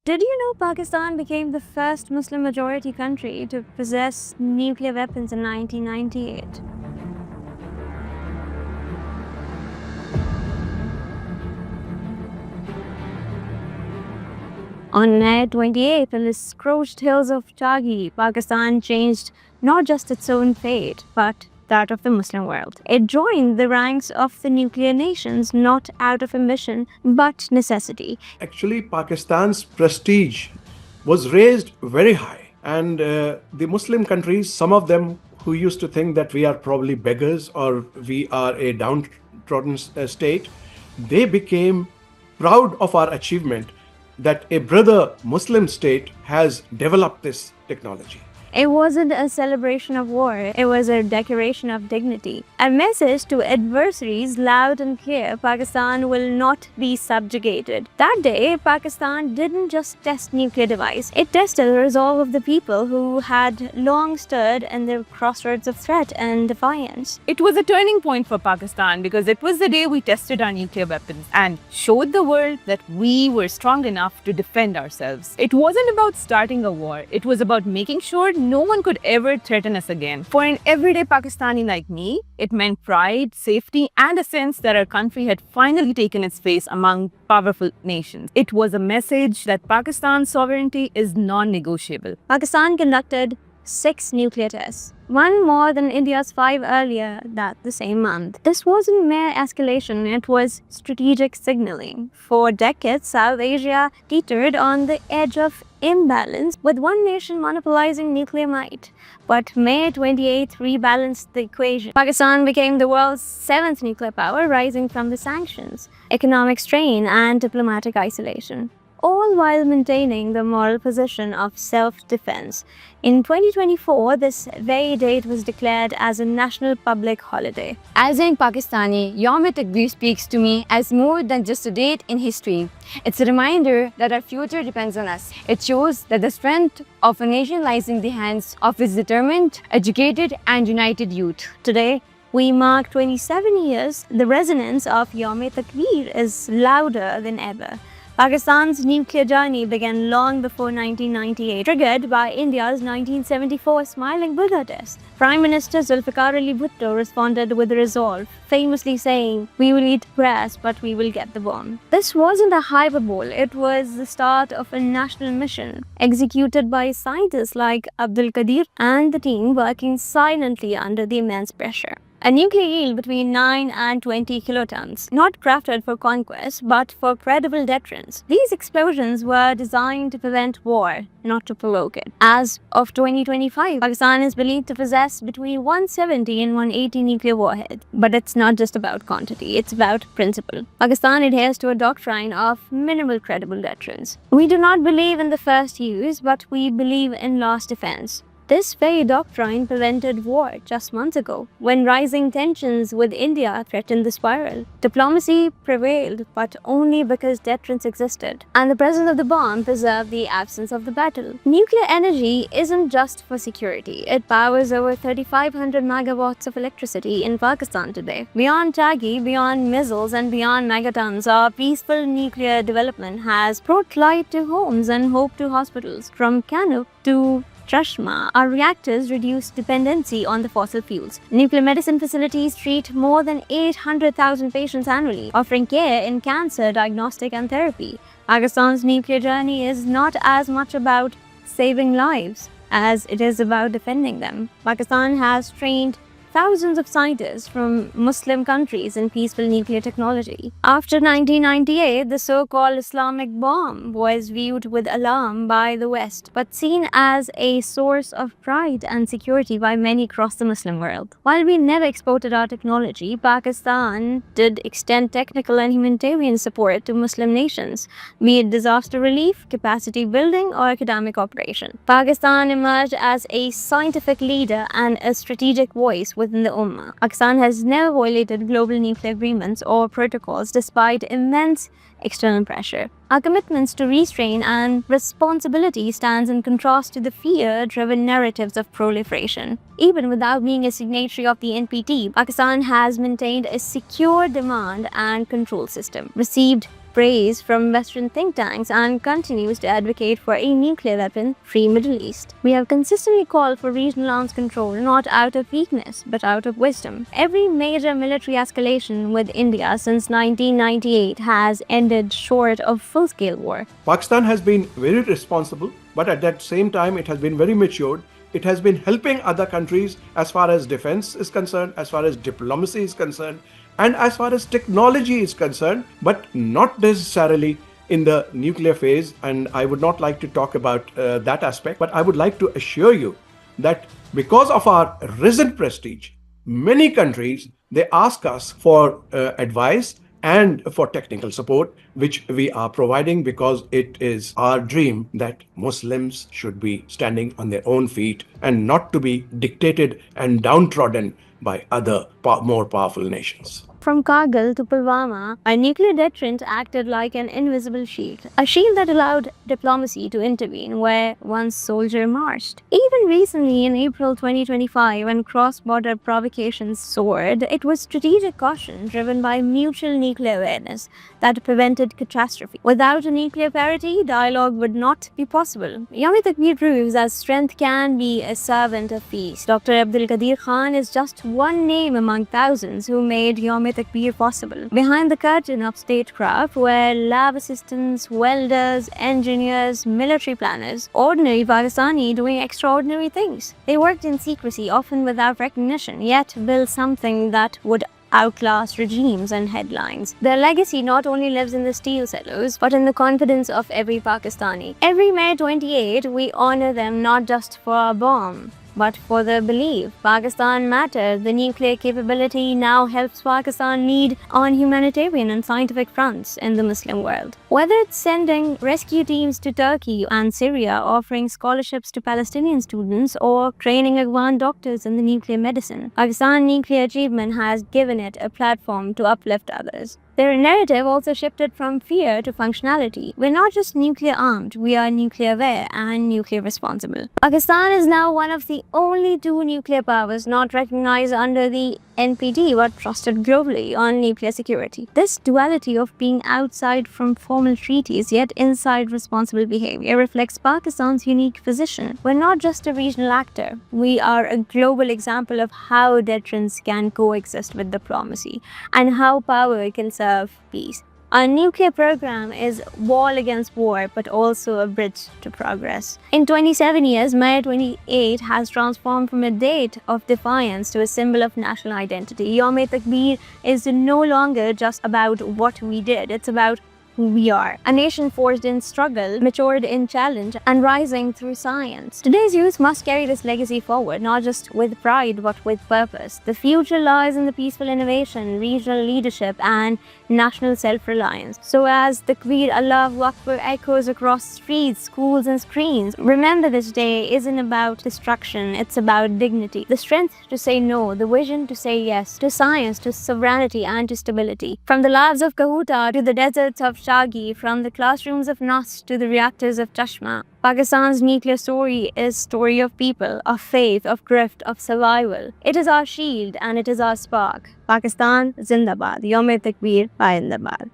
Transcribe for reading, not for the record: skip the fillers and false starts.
Did you know Pakistan became the first Muslim majority country to possess nuclear weapons in 1998? On May 28th, in the scorched hills of Chagai, Pakistan changed not just its own fate, but that of the Muslim world. It joined the ranks of the nuclear nations not out of ambition, but necessity. Actually, Pakistan's prestige was raised very high. And the Muslim countries, some of them who used to think that we are probably beggars or we are a downtrodden state, they became proud of our achievement that a brother Muslim state has developed this technology. It wasn't a celebration of war, it was a declaration of dignity. A message to adversaries loud and clear: Pakistan will not be subjugated. That day, Pakistan didn't just test nuclear device, it tested the resolve of the people who had long stood in the crossroads of threat and defiance. It was a turning point for Pakistan because it was the day we tested our nuclear weapons and showed the world that we were strong enough to defend ourselves. It wasn't about starting a war, it was about making sure no one could ever threaten us again. For an everyday Pakistani like me, it meant pride, safety, and a sense that our country had finally taken its place among powerful nations. It was a message that Pakistan's sovereignty is non-negotiable. Pakistan conducted 6 nuclear tests, one more than India's 5 earlier the same month. This wasn't mere escalation, it was strategic signaling. For decades, South Asia teetered on the edge of imbalance, with one nation monopolizing nuclear might. But May 28th rebalanced the equation. Pakistan became the world's 7th nuclear power, rising from the sanctions, economic strain, and diplomatic isolation, all while maintaining the moral position of self-defense. In 2024, this very date was declared as a national public holiday. As in Pakistani, Youm-e-Takbeer speaks to me as more than just a date in history. It's a reminder that our future depends on us. It shows that the strength of a nation lies in the hands of its determined, educated, and united youth. Today, we mark 27 years. The resonance of Youm-e-Takbeer is louder than ever. Pakistan's nuclear journey began long before 1998, triggered by India's 1974 Smiling Buddha test. Prime Minister Zulfikar Ali Bhutto responded with resolve, famously saying, "We will eat grass, but we will get the bomb." This wasn't a hyperbole, it was the start of a national mission, executed by scientists like Abdul Qadir and the team working silently under the immense pressure. A nuclear yield between 9 and 20 kilotons, not crafted for conquest, but for credible deterrence. These explosions were designed to prevent war, not to provoke it. As of 2025, Pakistan is believed to possess between 170 and 180 nuclear warheads. But it's not just about quantity, it's about principle. Pakistan adheres to a doctrine of minimal credible deterrence. We do not believe in the first use, but we believe in last defense. This very doctrine prevented war just months ago, when rising tensions with India threatened the spiral. Diplomacy prevailed, but only because deterrence existed, and the presence of the bomb preserved the absence of the battle. Nuclear energy isn't just for security. It powers over 3,500 megawatts of electricity in Pakistan today. Beyond Chagai, beyond missiles, and beyond megatons, our peaceful nuclear development has brought light to homes and hope to hospitals. From Kanup to Chashma, our reactors reduce dependency on the fossil fuels. Nuclear medicine facilities treat more than 800,000 patients annually, offering care in cancer, diagnostic, and therapy. Pakistan's nuclear journey is not as much about saving lives as it is about defending them. Pakistan has trained thousands of scientists from Muslim countries in peaceful nuclear technology. After 1998, the so-called Islamic bomb was viewed with alarm by the West, but seen as a source of pride and security by many across the Muslim world. While we never exported our technology, Pakistan did extend technical and humanitarian support to Muslim nations, be it disaster relief, capacity building, or academic operation. Pakistan emerged as a scientific leader and a strategic voice within the Ummah. Pakistan has never violated global nuclear agreements or protocols despite immense external pressure. Our commitments to restraint and responsibility stands in contrast to the fear-driven narratives of proliferation. Even without being a signatory of the NPT, Pakistan has maintained a secure demand and control system, received praise from Western think tanks and continues to advocate for a nuclear weapon-free Middle East. We have consistently called for regional arms control not out of weakness but out of wisdom. Every major military escalation with India since 1998 has ended short of full-scale war. Pakistan has been very responsible, but at that same time, it has been very matured. It has been helping other countries as far as defense is concerned, as far as diplomacy is concerned, and as far as technology is concerned, but not necessarily in the nuclear phase. And I would not like to talk about that aspect, but I would like to assure you that because of our risen prestige, many countries, they ask us for advice and for technical support, which we are providing because it is our dream that Muslims should be standing on their own feet and not to be dictated and downtrodden by other more powerful nations. From Kargil to Pulwama, a nuclear deterrent acted like an invisible shield, a shield that allowed diplomacy to intervene where once soldier marched. Even recently, in April 2025, when cross-border provocations soared, it was strategic caution driven by mutual nuclear awareness that prevented catastrophe. Without a nuclear parity, dialogue would not be possible. Youm-e-Takbeer proves that strength can be a servant of peace. Dr. Abdul Qadir Khan is just one name among thousands who made Youm-e-Takbeer possible. Behind the curtain of statecraft were lab assistants, welders, engineers, military planners, ordinary Pakistani doing extraordinary things. They worked in secrecy, often without recognition, yet built something that would outlast regimes and headlines. Their legacy not only lives in the steel silos, but in the confidence of every Pakistani. Every May 28, we honor them not just for a bomb, but for their belief Pakistan matters. The nuclear capability now helps Pakistan lead on humanitarian and scientific fronts in the Muslim world. Whether it's sending rescue teams to Turkey and Syria, offering scholarships to Palestinian students, or training Afghan doctors in the nuclear medicine, Pakistan's nuclear achievement has given it a platform to uplift others. Their narrative also shifted from fear to functionality. We're not just nuclear armed, we are nuclear aware and nuclear responsible. Pakistan is now one of the only two nuclear powers not recognized under the NPT but trusted globally on nuclear security. This duality of being outside from formal treaties yet inside responsible behavior reflects Pakistan's unique position. We're not just a regional actor, we are a global example of how deterrence can coexist with diplomacy and how power can serve peace. Our nuclear program is wall against war, but also a bridge to progress. In 27 years, May 28 has transformed from a date of defiance to a symbol of national identity. Youm-e-Takbeer is no longer just about what we did, it's about who we are. A nation forged in struggle, matured in challenge, and rising through science. Today's youth must carry this legacy forward, not just with pride, but with purpose. The future lies in the peaceful innovation, regional leadership, and national self-reliance. So as the Takbeer Allahu Akbar echoes across streets, schools, and screens, remember this day isn't about destruction, it's about dignity. The strength to say no, the vision to say yes, to science, to sovereignty, and to stability. From the labs of Kahuta to the deserts of Chagai, from the classrooms of Nas to the reactors of Chashma, Pakistan's nuclear story is story of people, of faith, of grift, of survival. It is our shield and it is our spark. Pakistan Zindabad. Youm-e-Takbeer Zindabad.